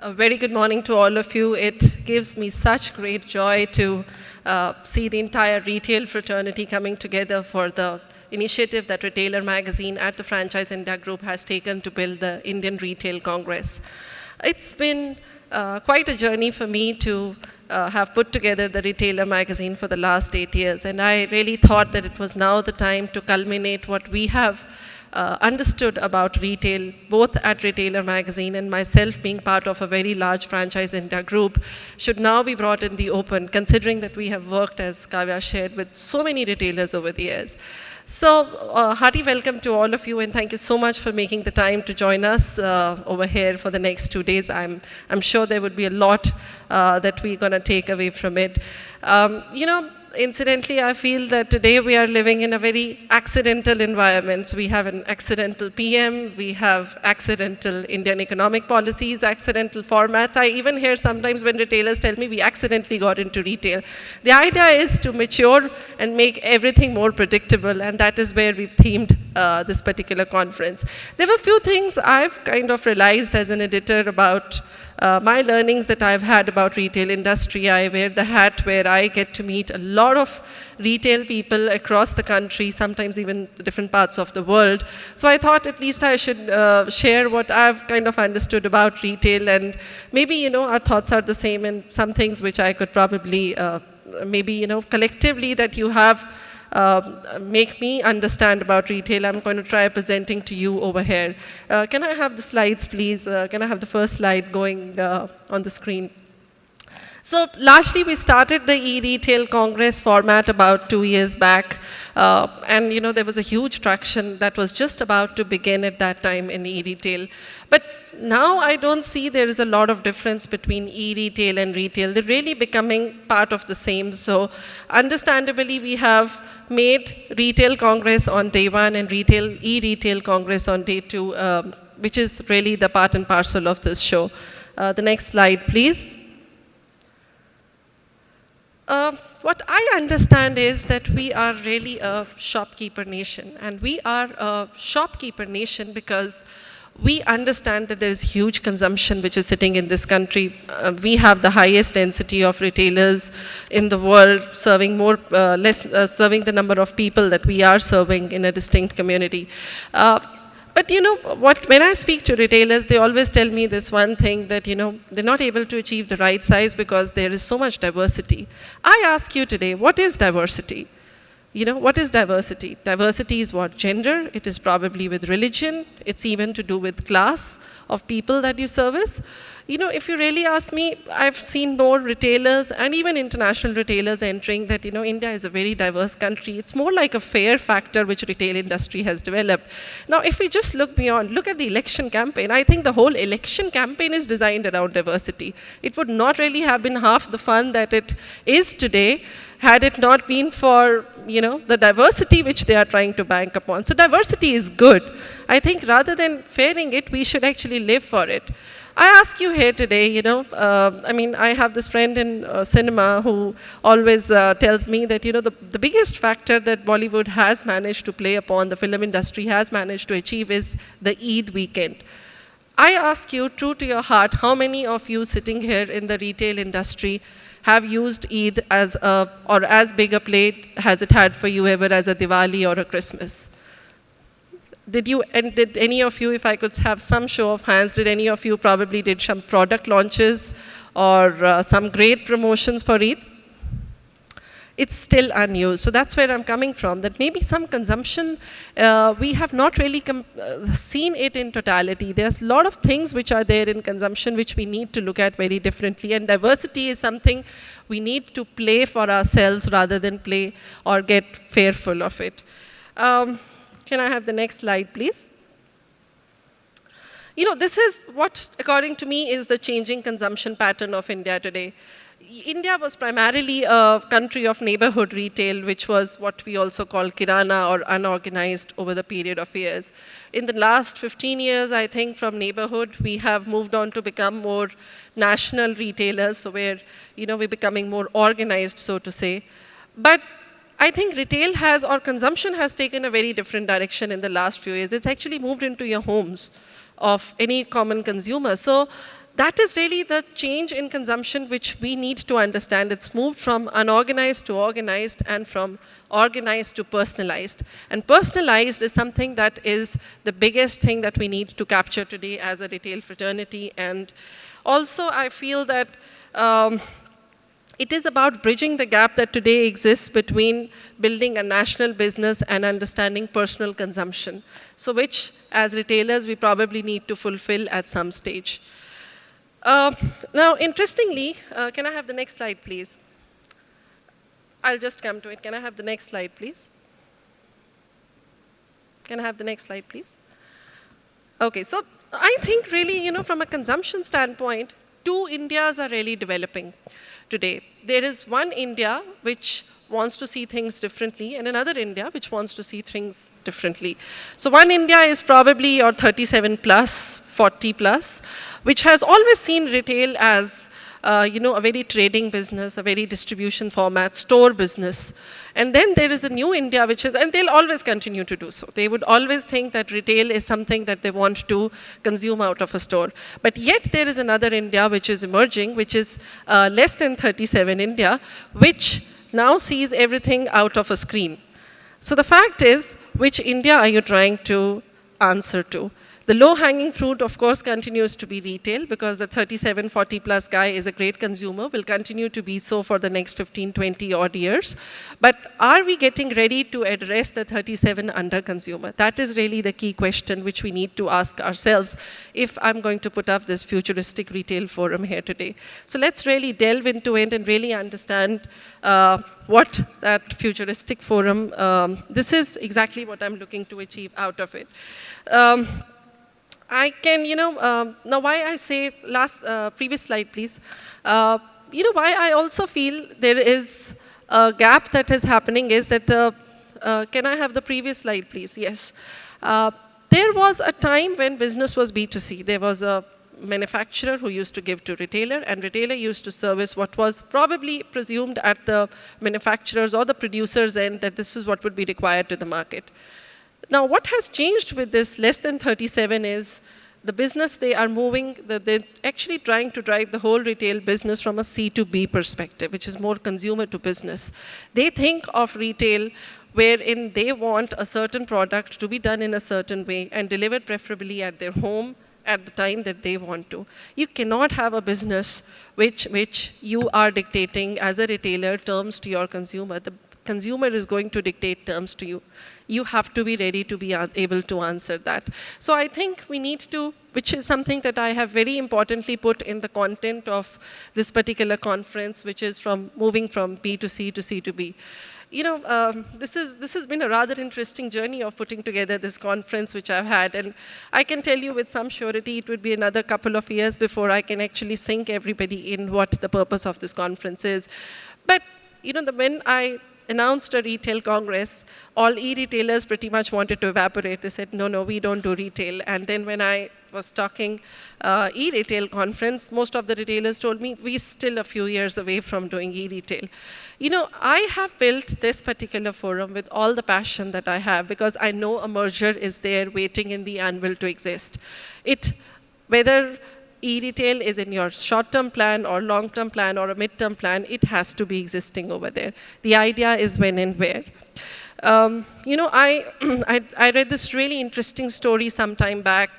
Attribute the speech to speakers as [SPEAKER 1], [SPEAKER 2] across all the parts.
[SPEAKER 1] A very good morning to all of you. It gives me such great joy to see the entire retail fraternity coming together for the initiative that Retailer Magazine at the Franchise India Group has taken to build the Indian Retail Congress. It's been quite a journey for me to have put together the Retailer Magazine for the last 8 years, and I really thought that it was now the time to culminate what we have understood about retail, both at Retailer Magazine and myself being part of a very large Franchise India group, should now be brought in the open, considering that we have worked, as Kavya shared, with so many retailers over the years. So, hearty welcome to all of you, and thank you so much for making the time to join us over here for the next 2 days. I'm sure there would be a lot that we're going to take away from it. Incidentally, I feel that today we are living in a very accidental environment. We have an accidental PM, we have accidental Indian economic policies, accidental formats. I even hear sometimes when retailers tell me we accidentally got into retail. The idea is to mature and make everything more predictable, and that is where we've themed this particular conference. There were a few things I've kind of realized as an editor about my learnings that I've had about retail industry. I wear the hat where I get to meet a lot of retail people across the country, sometimes even different parts of the world. So I thought at least I should share what I've kind of understood about retail, and maybe, our thoughts are the same, and some things which I could probably, collectively that you have make me understand about retail. I'm going to try presenting to you over here. Can I have the slides, please? Can I have the first slide going on the screen? So largely, we started the eRetail Congress format about 2 years back. And there was a huge traction that was just about to begin at that time in eRetail. But now I don't see there is a lot of difference between eRetail and retail. They're really becoming part of the same. So understandably, we have made Retail Congress on day 1 and eRetail Congress on day 2, which is really the part and parcel of this show. The next slide, please. What I understand is that we are really a shopkeeper nation, and we are a shopkeeper nation because we understand that there is huge consumption which is sitting in this country. We have the highest density of retailers in the world, serving serving the number of people that we are serving in a distinct community. But when I speak to retailers, they always tell me this one thing, that they're not able to achieve the right size because there is so much diversity. I ask you today, what is diversity? What is diversity? Diversity is what? Gender. It is probably with religion. It's even to do with class of people that you service. If you really ask me, I've seen more retailers and even international retailers entering that, India is a very diverse country. It's more like a fair factor which retail industry has developed. Now, if we just look beyond, look at the election campaign. I think the whole election campaign is designed around diversity. It would not really have been half the fun that it is today had it not been for, the diversity which they are trying to bank upon. So diversity is good. I think rather than fearing it, we should actually live for it. I ask you here today, I have this friend in cinema who always tells me that, the biggest factor that Bollywood has managed to play upon, the film industry has managed to achieve, is the Eid weekend. I ask you, true to your heart, how many of you sitting here in the retail industry have used Eid or as big a plate has it had for you ever as a Diwali or a Christmas? Did any of you, if I could have some show of hands, did any of you probably did some product launches or some great promotions for Eid? It's still unused. So that's where I'm coming from, that maybe some consumption, we have not really seen it in totality. There's a lot of things which are there in consumption which we need to look at very differently, and diversity is something we need to play for ourselves rather than play or get fearful of it. Can I have the next slide, please? This is what, according to me, is the changing consumption pattern of India today. India was primarily a country of neighborhood retail, which was what we also call kirana or unorganized over the period of years. In the last 15 years, I think from neighborhood, we have moved on to become more national retailers, so where, we're becoming more organized, so to say. But I think retail or consumption has taken a very different direction in the last few years. It's actually moved into your homes of any common consumer. So that is really the change in consumption which we need to understand. It's moved from unorganized to organized and from organized to personalized. And personalized is something that is the biggest thing that we need to capture today as a retail fraternity. And also, I feel that it is about bridging the gap that today exists between building a national business and understanding personal consumption. So which, as retailers, we probably need to fulfill at some stage. Now, interestingly, can I have the next slide, please? I'll just come to it. Can I have the next slide, please? Can I have the next slide, please? Okay, so I think really, from a consumption standpoint, two Indias are really developing today. There is one India which wants to see things differently, and another India which wants to see things differently. So one India is probably your 37 plus, 40 plus, which has always seen retail as a very trading business, a very distribution format, store business. And then there is a new India which is, and they'll always continue to do so. They would always think that retail is something that they want to consume out of a store. But yet there is another India which is emerging, which is less than 37 India, which now sees everything out of a screen. So the fact is, which India are you trying to answer to? The low-hanging fruit, of course, continues to be retail, because the 37, 40 plus guy is a great consumer, will continue to be so for the next 15, 20 odd years. But are we getting ready to address the 37 under consumer? That is really the key question which we need to ask ourselves if I'm going to put up this futuristic retail forum here today. So let's really delve into it and really understand what that futuristic forum, this is exactly what I'm looking to achieve out of it. I can, now why I say previous slide, please. Why I also feel there is a gap that is happening is that can I have the previous slide, please? Yes. There was a time when business was B2C. There was a manufacturer who used to give to retailer, and retailer used to service what was probably presumed at the manufacturers or the producers' end that this is what would be required to the market. Now, what has changed with this less than 37 is the business they are moving, they're actually trying to drive the whole retail business from a C to B perspective, which is more consumer to business. They think of retail wherein they want a certain product to be done in a certain way and delivered preferably at their home at the time that they want to. You cannot have a business which you are dictating as a retailer terms to your consumer. The consumer is going to dictate terms to you. You have to be ready to be able to answer that. So I think we need to, which is something that I have very importantly put in the content of this particular conference, which is from moving from B to C to C to B. This has been a rather interesting journey of putting together this conference which I've had, and I can tell you with some surety it would be another couple of years before I can actually sink everybody in what the purpose of this conference is. But when I announced a retail congress, all e-retailers pretty much wanted to evaporate. They said, no, we don't do retail. And then when I was talking e-retail conference, most of the retailers told me, we're still a few years away from doing e-retail. I have built this particular forum with all the passion that I have, because I know a merger is there waiting in the anvil to exist. Whether e-retail is in your short-term plan or long-term plan or a mid-term plan, it has to be existing over there. The idea is when and where. I read this really interesting story some time back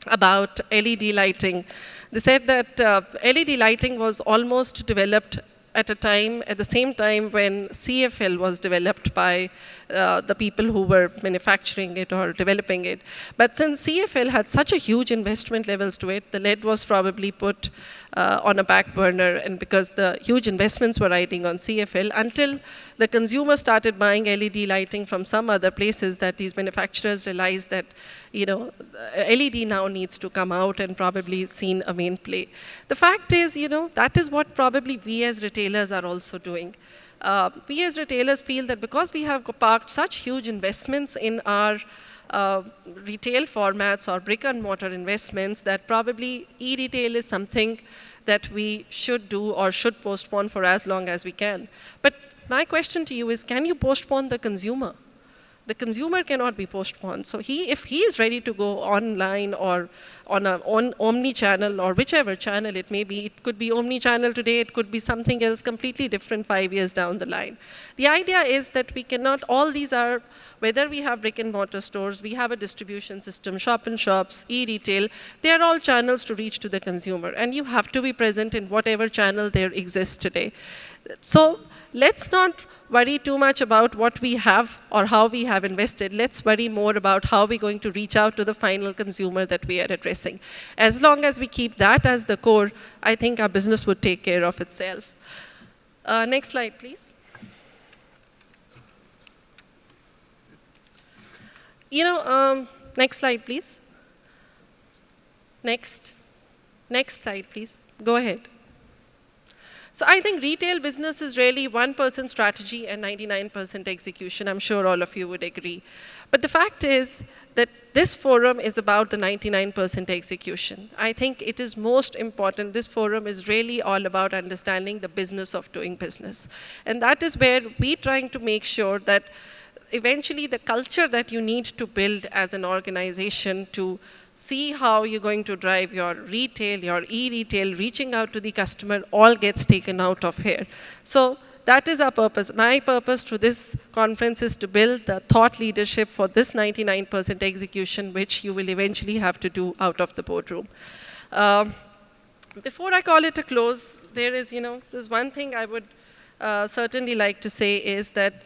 [SPEAKER 1] about LED lighting. They said that LED lighting was almost developed at the same time when CFL was developed by the people who were manufacturing it or developing it. But since CFL had such a huge investment levels to it, the lead was probably put on a back burner, and because the huge investments were riding on CFL until the consumer started buying LED lighting from some other places, that these manufacturers realized that LED now needs to come out and probably seen a main play. The fact is, that is what probably we as retailers are also doing. We as retailers feel that because we have parked such huge investments in our retail formats or brick and mortar investments, that probably e-retail is something that we should do or should postpone for as long as we can. But my question to you is, can you postpone the consumer? The consumer cannot be postponed. So if he is ready to go online or on omni-channel or whichever channel it may be, it could be omni-channel today, it could be something else completely different 5 years down the line. The idea is that we cannot, all these are, whether we have brick and mortar stores, we have a distribution system, shop and shops, e-retail, they are all channels to reach to the consumer. And you have to be present in whatever channel there exists today. So let's not worry too much about what we have or how we have invested. Let's worry more about how we're going to reach out to the final consumer that we are addressing. As long as we keep that as the core, I think our business would take care of itself. Next slide, please. Next slide, please. Next slide, please. Go ahead. So I think retail business is really 1% strategy and 99% execution. I'm sure all of you would agree. But the fact is that this forum is about the 99% execution. I think it is most important. This forum is really all about understanding the business of doing business. And that is where we're trying to make sure that eventually the culture that you need to build as an organization to see how you're going to drive your retail, your e-retail, reaching out to the customer, all gets taken out of here. So that is our purpose. My purpose to this conference is to build the thought leadership for this 99% execution, which you will eventually have to do out of the boardroom. Before I call it a close, there's one thing I would certainly like to say is that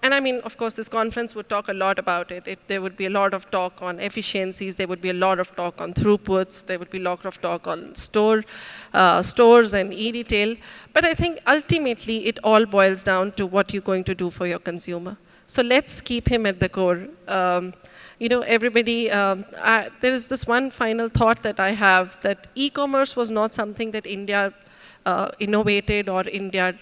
[SPEAKER 1] and I mean, of course, this conference would talk a lot about it. There would be a lot of talk on efficiencies. There would be a lot of talk on throughputs. There would be a lot of talk on stores and e-retail. But I think ultimately it all boils down to what you're going to do for your consumer. So let's keep him at the core. Everybody, there is this one final thought that I have, that e-commerce was not something that India innovated or India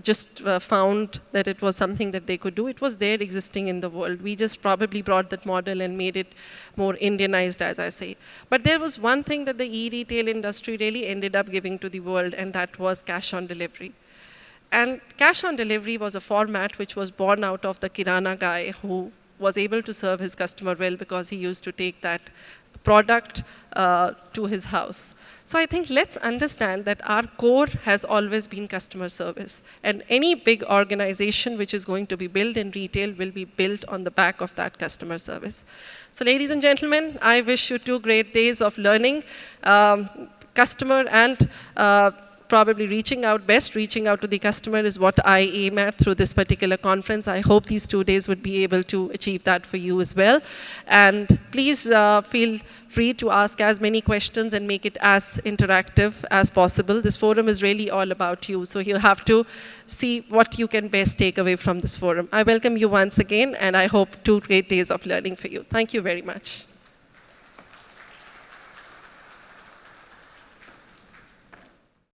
[SPEAKER 1] just found that it was something that they could do. It was there existing in the world. We just probably brought that model and made it more Indianized, as I say. But there was one thing that the e-retail industry really ended up giving to the world, and that was cash on delivery. And cash on delivery was a format which was born out of the Kirana guy who was able to serve his customer well because he used to take that product to his house. So I think let's understand that our core has always been customer service. And any big organization which is going to be built in retail will be built on the back of that customer service. So ladies and gentlemen, I wish you 2 great days of learning, customer and probably reaching out to the customer is what I aim at through this particular conference. I hope these 2 days would be able to achieve that for you as well. And please feel free to ask as many questions and make it as interactive as possible. This forum is really all about you, so you have to see what you can best take away from this forum. I welcome you once again, and I hope 2 great days of learning for you. Thank you very much.